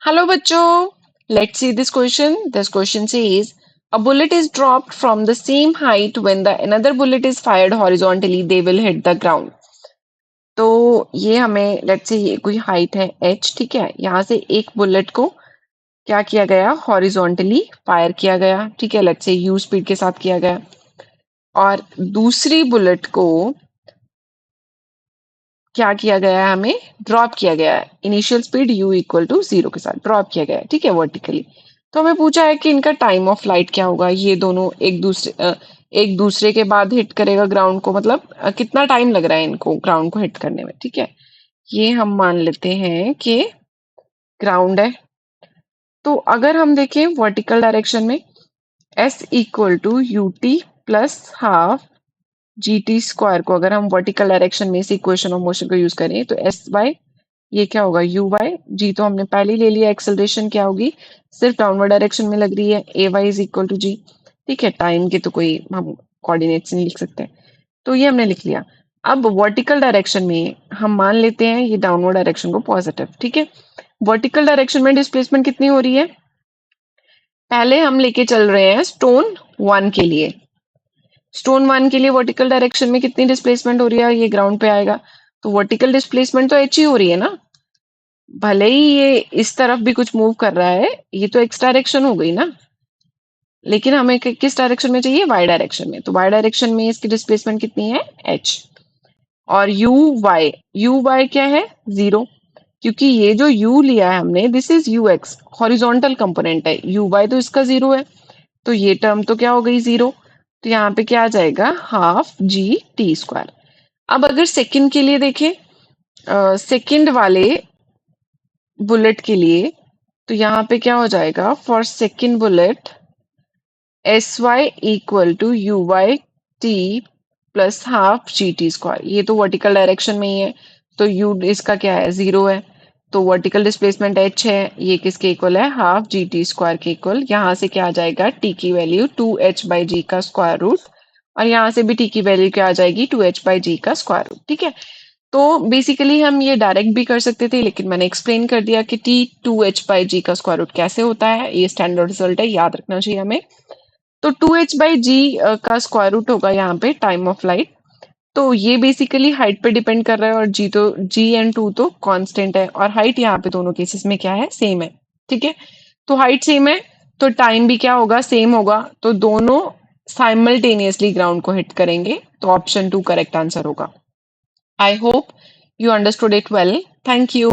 Hello बच्चों, let's see this question. This question says a bullet is dropped from the same height when the another bullet is fired horizontally, they will hit the ground. तो ये हमें let's say ये कोई height है h, ठीक है। यहाँ से एक बुलेट को क्या किया गया, हॉरिजॉन्टली फायर किया गया, ठीक है। लेट्स से u स्पीड के साथ किया गया और दूसरी बुलेट को क्या किया गया है, हमें ड्रॉप किया गया है। Initial speed u equal to 0 के साथ ड्रॉप किया गया है, ठीक है, वर्टिकली। तो हमें पूछा है कि इनका टाइम ऑफ फ्लाइट क्या होगा। ये दोनों एक दूसरे के बाद हिट करेगा ग्राउंड को, मतलब कितना टाइम लग रहा है इनको ग्राउंड को हिट करने में, ठीक है। ये हम मान लेते हैं कि ग्राउंड है। तो अगर हम देखें वर्टिकल डायरेक्शन में s equal to u t plus half g t square को अगर हम वर्टिकल डायरेक्शन में इस इक्वेशन ऑफ मोशन को यूज करें तो एस बाय ये क्या होगा, u बाय जी। तो हमने पहले ही ले लिया, एक्सेलरेशन क्या होगी, सिर्फ डाउनवर्ड डायरेक्शन में लग रही है, ए वाई इज इक्वल टू जी, ठीक है। टाइम के तो कोई हम कोऑर्डिनेट्स नहीं लिख सकते, तो ये हमने लिख लिया। अब वर्टिकल डायरेक्शन में हम मान लेते हैं ये डाउनवर्ड डायरेक्शन को पॉजिटिव, ठीक है। वर्टिकल डायरेक्शन में डिस्प्लेसमेंट कितनी हो रही है, पहले हम लेके चल रहे हैं स्टोन 1 के लिए। स्टोन 1 के लिए वर्टिकल डायरेक्शन में कितनी डिस्प्लेसमेंट हो रही है, ये ग्राउंड पे आएगा, तो वर्टिकल डिस्प्लेसमेंट तो एच ही हो रही है ना। भले ही ये इस तरफ भी कुछ मूव कर रहा है, ये तो एक्स डायरेक्शन हो गई ना, लेकिन हमें किस डायरेक्शन में चाहिए, वाई डायरेक्शन में। तो वाई डायरेक्शन में इसकी डिस्प्लेसमेंट कितनी है, एच। और यू वाई क्या है, 0, क्योंकि ये जो u लिया है हमने, this is you x, horizontal component है, यू वाई तो इसका 0 है, तो ये टर्म तो क्या हो गई, 0। तो यहाँ पे क्या आ जाएगा, हाफ जी टी स्क्वायर। अब अगर सेकंड के लिए देखें, सेकंड वाले बुलेट के लिए, तो यहाँ पे क्या हो जाएगा, for second bullet s y equal to u y t plus half g t square. ये तो वर्टिकल डायरेक्शन में ही है, तो यू इसका क्या है, 0 है, तो वर्टिकल डिस्प्लेसमेंट एच है, ये किसके इक्वल है, हाफ जी टी स्क्वायर के इक्वल। यहाँ से क्या आ जाएगा, टी की वैल्यू 2h बाई जी का स्क्वायर रूट, और यहाँ से भी टी की वैल्यू क्या आ जाएगी, 2h बाई जी का स्क्वायर रूट, ठीक है। तो बेसिकली हम ये डायरेक्ट भी कर सकते थे, लेकिन मैंने एक्सप्लेन कर दिया कि टी 2h बाई जी का स्क्वायर रूट कैसे होता है। ये स्टैंडर्ड रिजल्ट है, याद रखना चाहिए हमें। तो 2h बाई जी का स्क्वायर रूट होगा यहाँ पे टाइम ऑफ फ्लाइट। तो ये बेसिकली हाइट पे डिपेंड कर रहा है, और जी एंड टू तो कांस्टेंट है, और हाइट यहाँ पे दोनों केसेस में क्या है, सेम है, ठीक है। तो हाइट सेम है तो टाइम भी क्या होगा, सेम होगा, तो दोनों साइमल्टेनियसली ग्राउंड को हिट करेंगे, तो ऑप्शन 2 करेक्ट आंसर होगा। I hope you understood it well. Thank you.